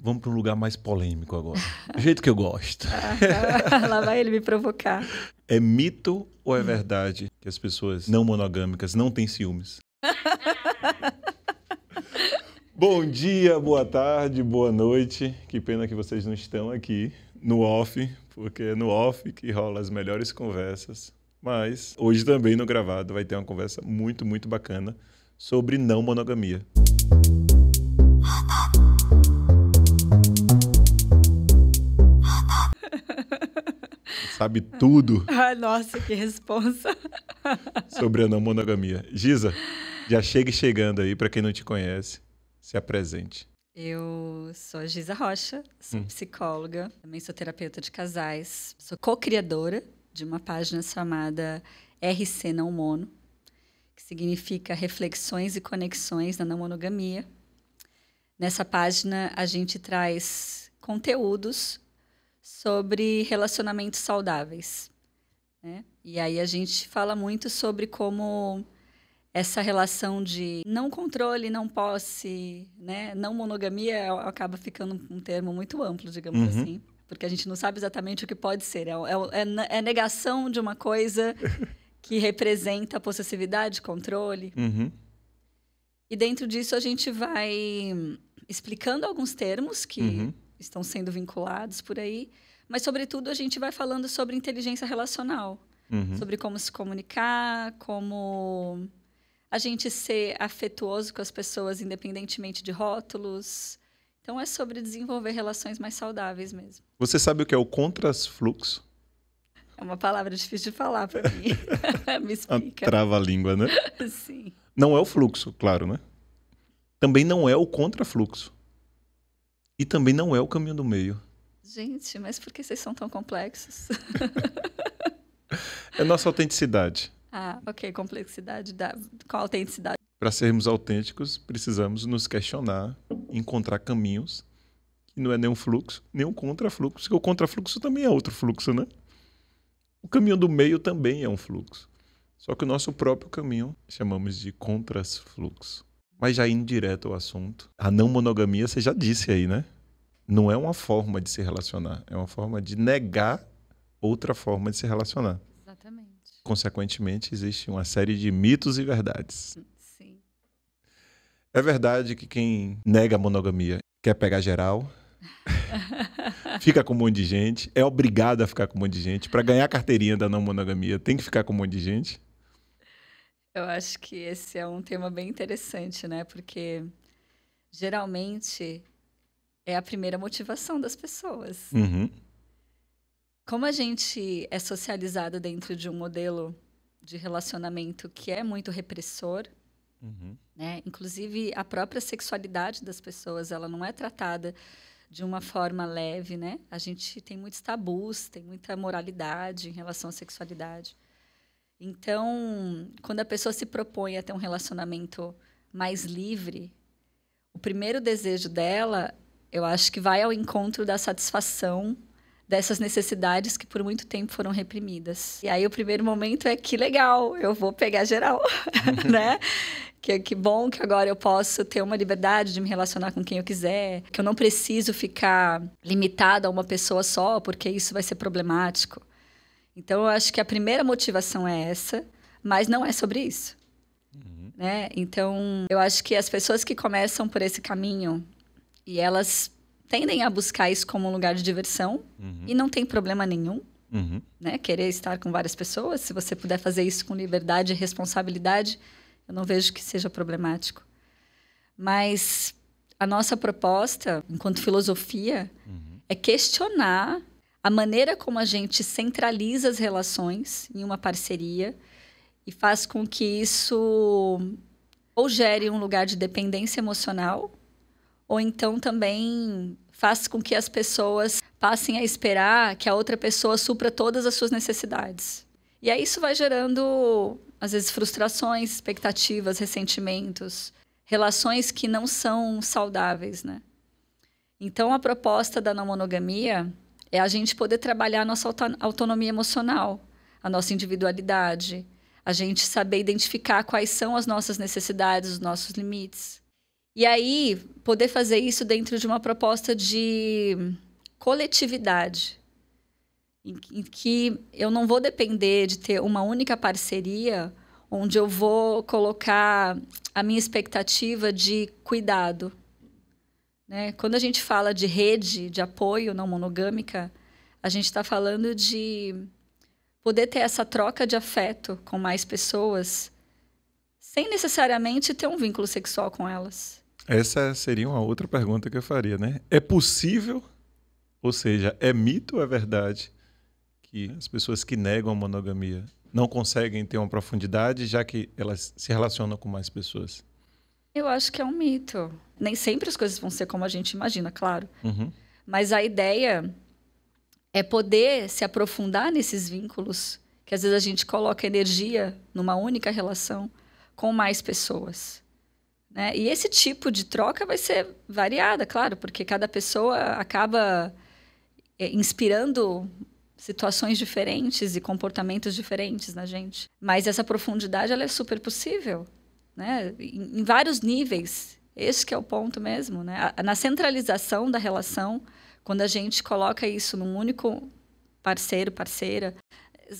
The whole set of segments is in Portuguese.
vamos para um lugar mais polêmico agora. Do jeito que eu gosto. Lá vai ele me provocar. É mito ou é verdade que as pessoas não monogâmicas não têm ciúmes? Bom dia, boa tarde, boa noite. Que pena que vocês não estão aqui no off, porque é no off que rola as melhores conversas. Mas hoje também no gravado vai ter uma conversa muito, muito bacana sobre não monogamia. Sabe tudo Nossa, que responsa. sobre a não monogamia. Giza, já chega chegando aí, para quem não te conhece, se apresente. Eu sou a Giza Rocha, sou psicóloga, também sou terapeuta de casais, sou co-criadora de uma página chamada RC Não Mono, que significa Reflexões e Conexões na Não Monogamia. Nessa página a gente traz conteúdos sobre relacionamentos saudáveis, né? E aí a gente fala muito sobre como essa relação de não controle, não posse, né? Não monogamia acaba ficando um termo muito amplo, digamos assim, porque a gente não sabe exatamente o que pode ser. É negação de uma coisa que representa possessividade, controle. E dentro disso a gente vai explicando alguns termos que estão sendo vinculados por aí, mas, sobretudo, a gente vai falando sobre inteligência relacional, sobre como se comunicar, como a gente ser afetuoso com as pessoas, independentemente de rótulos. Então, é sobre desenvolver relações mais saudáveis mesmo. Você sabe o que é o contrafluxo? É uma palavra difícil de falar para mim. Me explica. Trava-língua, né? Sim. Não é o fluxo, claro, né? Também não é o contrafluxo. E também não é o caminho do meio. Gente, mas por que vocês são tão complexos? É nossa autenticidade. Ah, ok. Complexidade. Qual autenticidade? Para sermos autênticos, precisamos nos questionar, encontrar caminhos que não é nem um fluxo, nem um contrafluxo, porque o contrafluxo também é outro fluxo, né? O caminho do meio também é um fluxo. Só que o nosso próprio caminho chamamos de contrafluxo. Mas já indo direto ao assunto, a não monogamia, você já disse aí, né? Não é uma forma de se relacionar, é uma forma de negar outra forma de se relacionar. Exatamente. Consequentemente, existe uma série de mitos e verdades. Sim. É verdade que quem nega a monogamia quer pegar geral, fica com um monte de gente, é obrigado a ficar com um monte de gente. Para ganhar a carteirinha da não monogamia, tem que ficar com um monte de gente. Eu acho que esse é um tema bem interessante, né? Porque, geralmente, é a primeira motivação das pessoas. Como a gente é socializado dentro de um modelo de relacionamento que é muito repressor, né? Inclusive, a própria sexualidade das pessoas, ela não é tratada de uma forma leve, né? A gente tem muitos tabus, tem muita moralidade em relação à sexualidade. Então, quando a pessoa se propõe a ter um relacionamento mais livre, o primeiro desejo dela, eu acho que vai ao encontro da satisfação dessas necessidades que por muito tempo foram reprimidas. E aí o primeiro momento é que legal, eu vou pegar geral, né? Que bom que agora eu posso ter uma liberdade de me relacionar com quem eu quiser, que eu não preciso ficar limitada a uma pessoa só, porque isso vai ser problemático. Então, eu acho que a primeira motivação é essa, mas não é sobre isso. Né? Então, eu acho que as pessoas que começam por esse caminho e elas tendem a buscar isso como um lugar de diversão e não tem problema nenhum, né? Querer estar com várias pessoas, se você puder fazer isso com liberdade e responsabilidade, eu não vejo que seja problemático. Mas a nossa proposta, enquanto filosofia, é questionar a maneira como a gente centraliza as relações em uma parceria e faz com que isso ou gere um lugar de dependência emocional, ou então também faz com que as pessoas passem a esperar que a outra pessoa supra todas as suas necessidades. E aí isso vai gerando, às vezes, frustrações, expectativas, ressentimentos, relações que não são saudáveis, né? Então, a proposta da não monogamia é a gente poder trabalhar a nossa autonomia emocional, a nossa individualidade, a gente saber identificar quais são as nossas necessidades, os nossos limites. E aí, poder fazer isso dentro de uma proposta de coletividade, em que eu não vou depender de ter uma única parceria onde eu vou colocar a minha expectativa de cuidado, né? Quando a gente fala de rede de apoio não monogâmica, a gente está falando de poder ter essa troca de afeto com mais pessoas sem necessariamente ter um vínculo sexual com elas. Essa seria uma outra pergunta que eu faria, né? É possível, ou seja, é mito ou é verdade que as pessoas que negam a monogamia não conseguem ter uma profundidade, já que elas se relacionam com mais pessoas? Eu acho que é um mito. Nem sempre as coisas vão ser como a gente imagina, claro. Mas a ideia é poder se aprofundar nesses vínculos, que às vezes a gente coloca energia numa única relação com mais pessoas, né? E esse tipo de troca vai ser variada, claro, porque cada pessoa acaba inspirando situações diferentes e comportamentos diferentes na gente. Mas essa profundidade, ela é super possível, né? Em vários níveis. Esse que é o ponto mesmo, né? Na centralização da relação, quando a gente coloca isso num único parceiro, parceira.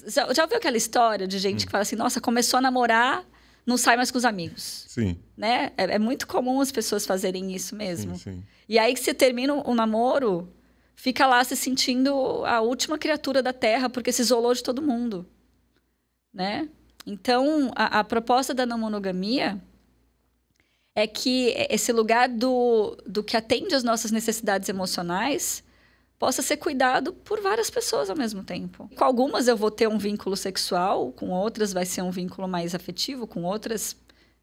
Já ouviu aquela história de gente que fala assim, nossa, começou a namorar, não sai mais com os amigos? Sim. Né? É muito comum as pessoas fazerem isso mesmo. Sim. E aí que você termina o namoro, fica lá se sentindo a última criatura da Terra, porque se isolou de todo mundo, né? Então, a proposta da não monogamia é que esse lugar do que atende às nossas necessidades emocionais possa ser cuidado por várias pessoas ao mesmo tempo. Com algumas eu vou ter um vínculo sexual, com outras vai ser um vínculo mais afetivo, com outras...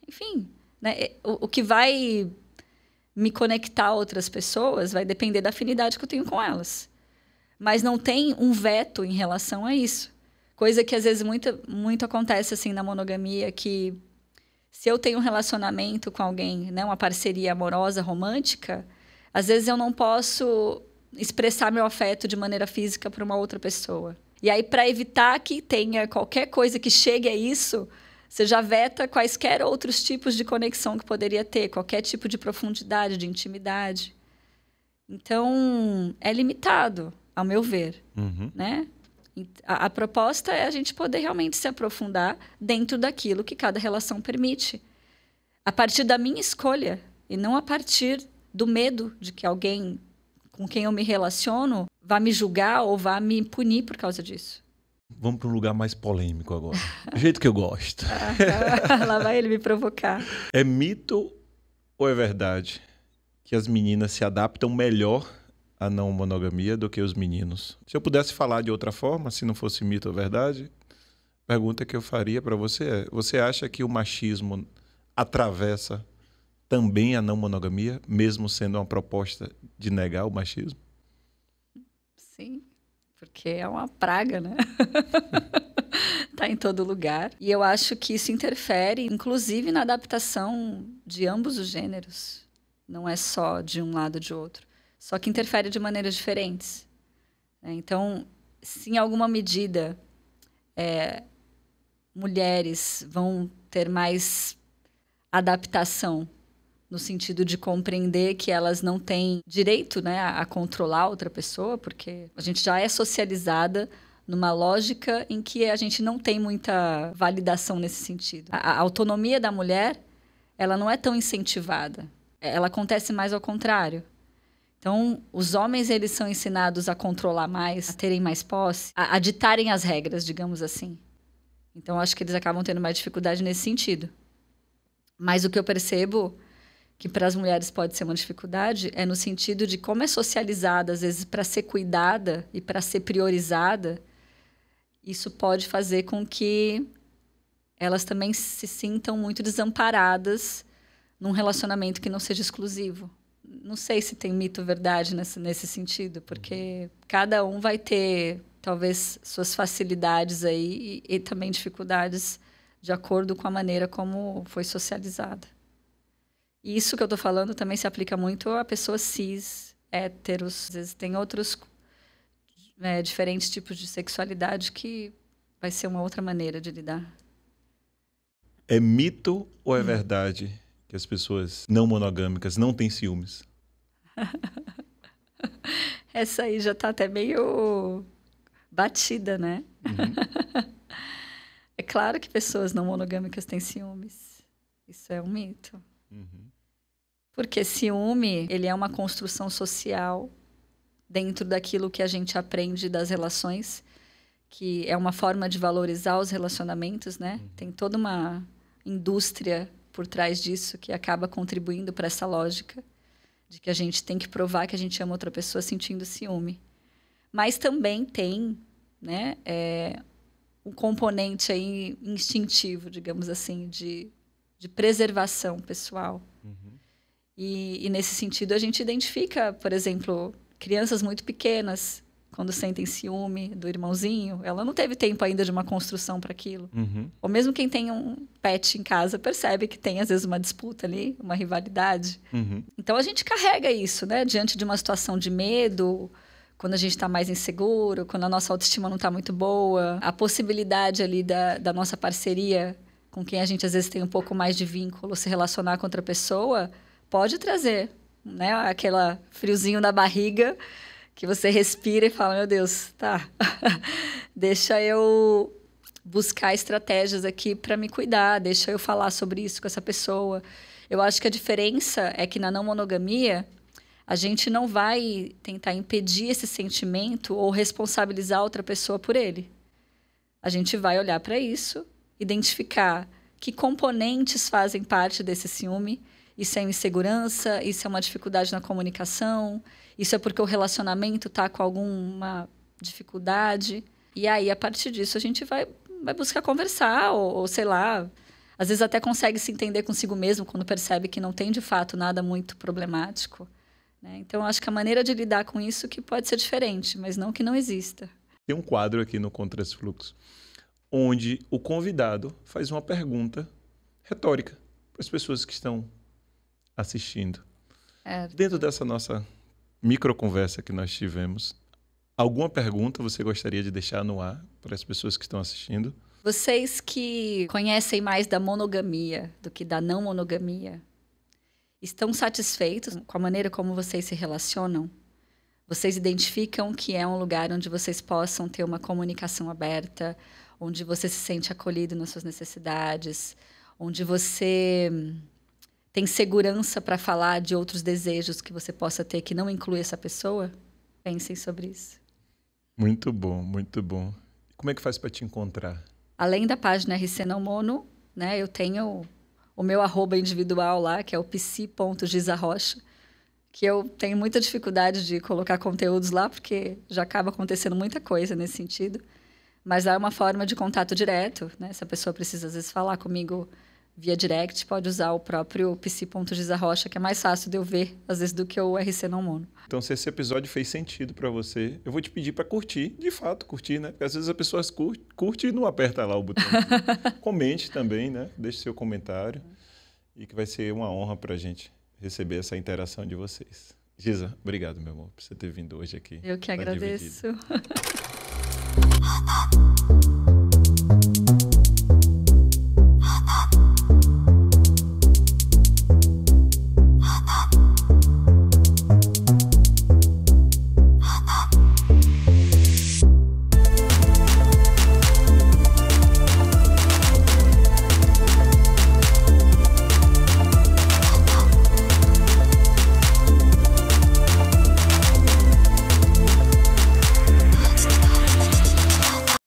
Enfim, né? O que vai me conectar a outras pessoas vai depender da afinidade que eu tenho com elas. Mas não tem um veto em relação a isso. Coisa que às vezes muito acontece assim na monogamia, que se eu tenho um relacionamento com alguém, né, uma parceria amorosa, romântica, às vezes eu não posso expressar meu afeto de maneira física para uma outra pessoa. E aí, para evitar que tenha qualquer coisa que chegue a isso, você já veta quaisquer outros tipos de conexão que poderia ter, qualquer tipo de profundidade, de intimidade. Então, é limitado, ao meu ver, né? A proposta é a gente poder realmente se aprofundar dentro daquilo que cada relação permite. A partir da minha escolha, e não a partir do medo de que alguém com quem eu me relaciono vá me julgar ou vá me punir por causa disso. Vamos para um lugar mais polêmico agora. Do jeito que eu gosto. Lá vai ele me provocar. É mito ou é verdade que as meninas se adaptam melhor à não monogamia do que os meninos? Se eu pudesse falar de outra forma, se não fosse mito ou verdade, a pergunta que eu faria para você é: você acha que o machismo atravessa também a não monogamia, mesmo sendo uma proposta de negar o machismo? Sim, porque é uma praga, né? Tá em todo lugar. E eu acho que isso interfere, inclusive, na adaptação de ambos os gêneros. Não é só de um lado ou de outro. Só que interfere de maneiras diferentes. Então, se em alguma medida mulheres vão ter mais adaptação no sentido de compreender que elas não têm direito, né, a controlar outra pessoa, porque a gente já é socializada numa lógica em que a gente não tem muita validação nesse sentido. A autonomia da mulher, ela não é tão incentivada. Ela acontece mais ao contrário. Então, os homens, eles são ensinados a controlar mais, a terem mais posse, a ditarem as regras, digamos assim. Então, acho que eles acabam tendo mais dificuldade nesse sentido. Mas o que eu percebo que para as mulheres pode ser uma dificuldade é no sentido de como é socializada, às vezes, para ser cuidada e para ser priorizada, isso pode fazer com que elas também se sintam muito desamparadas num relacionamento que não seja exclusivo. Não sei se tem mito ou verdade nesse sentido, porque cada um vai ter, talvez, suas facilidades aí e também dificuldades de acordo com a maneira como foi socializada. E isso que eu estou falando também se aplica muito a pessoas cis, héteros. Às vezes tem outros diferentes tipos de sexualidade que vai ser uma outra maneira de lidar. É mito ou é verdade que que as pessoas não monogâmicas não têm ciúmes? Essa aí já tá até meio batida, né? Uhum. É claro que pessoas não monogâmicas têm ciúmes. Isso é um mito. Uhum. Porque ciúme, ele é uma construção social dentro daquilo que a gente aprende das relações, que é uma forma de valorizar os relacionamentos, né? Uhum. Tem toda uma indústria por trás disso que acaba contribuindo para essa lógica de que a gente tem que provar que a gente ama outra pessoa sentindo ciúme. Mas também tem, né, um componente aí instintivo, digamos assim, de preservação pessoal. Uhum. E nesse sentido a gente identifica, por exemplo, crianças muito pequenas, quando sentem ciúme do irmãozinho, ela não teve tempo ainda de uma construção para aquilo. Uhum. Ou mesmo quem tem um pet em casa percebe que tem, às vezes, uma disputa ali, uma rivalidade. Uhum. Então, a gente carrega isso, né? Diante de uma situação de medo, quando a gente está mais inseguro, quando a nossa autoestima não está muito boa, a possibilidade ali da nossa parceria com quem a gente, às vezes, tem um pouco mais de vínculo, se relacionar com outra pessoa, pode trazer, né? Aquela friozinho na barriga que você respira e fala, meu Deus, tá, deixa eu buscar estratégias aqui para me cuidar, deixa eu falar sobre isso com essa pessoa. Eu acho que a diferença é que na não monogamia, a gente não vai tentar impedir esse sentimento ou responsabilizar outra pessoa por ele. A gente vai olhar para isso, identificar que componentes fazem parte desse ciúme. Isso é insegurança, isso é uma dificuldade na comunicação, isso é porque o relacionamento está com alguma dificuldade. E aí, a partir disso, a gente vai buscar conversar, ou sei lá, às vezes até consegue se entender consigo mesmo quando percebe que não tem, de fato, nada muito problemático, né? Então, eu acho que a maneira de lidar com isso que pode ser diferente, mas não que não exista. Tem um quadro aqui no Contrafluxo, onde o convidado faz uma pergunta retórica para as pessoas que estão assistindo. Dentro dessa nossa microconversa que nós tivemos, alguma pergunta você gostaria de deixar no ar para as pessoas que estão assistindo? Vocês que conhecem mais da monogamia do que da não monogamia, estão satisfeitos com a maneira como vocês se relacionam? Vocês identificam que é um lugar onde vocês possam ter uma comunicação aberta, onde você se sente acolhido nas suas necessidades, onde você tem segurança para falar de outros desejos que você possa ter que não inclui essa pessoa? Pensem sobre isso. Muito bom, muito bom. Como é que faz para te encontrar? Além da página RC Não Mono, né, eu tenho o meu @ individual lá, que é o psi.gisarrocha, que eu tenho muita dificuldade de colocar conteúdos lá, porque já acaba acontecendo muita coisa nesse sentido. Mas é uma forma de contato direto, né? Se a pessoa precisa, às vezes, falar comigo via direct, pode usar o próprio psi.gisarrocha, que é mais fácil de eu ver, às vezes, do que o RC Não Mono. Então, se esse episódio fez sentido para você, eu vou te pedir para curtir, de fato, curtir, né? Porque às vezes as pessoas curte e não aperta lá o botão. Comente também, né? Deixe seu comentário. E que vai ser uma honra para a gente receber essa interação de vocês. Gisa, obrigado, meu amor, por você ter vindo hoje aqui. Eu que agradeço.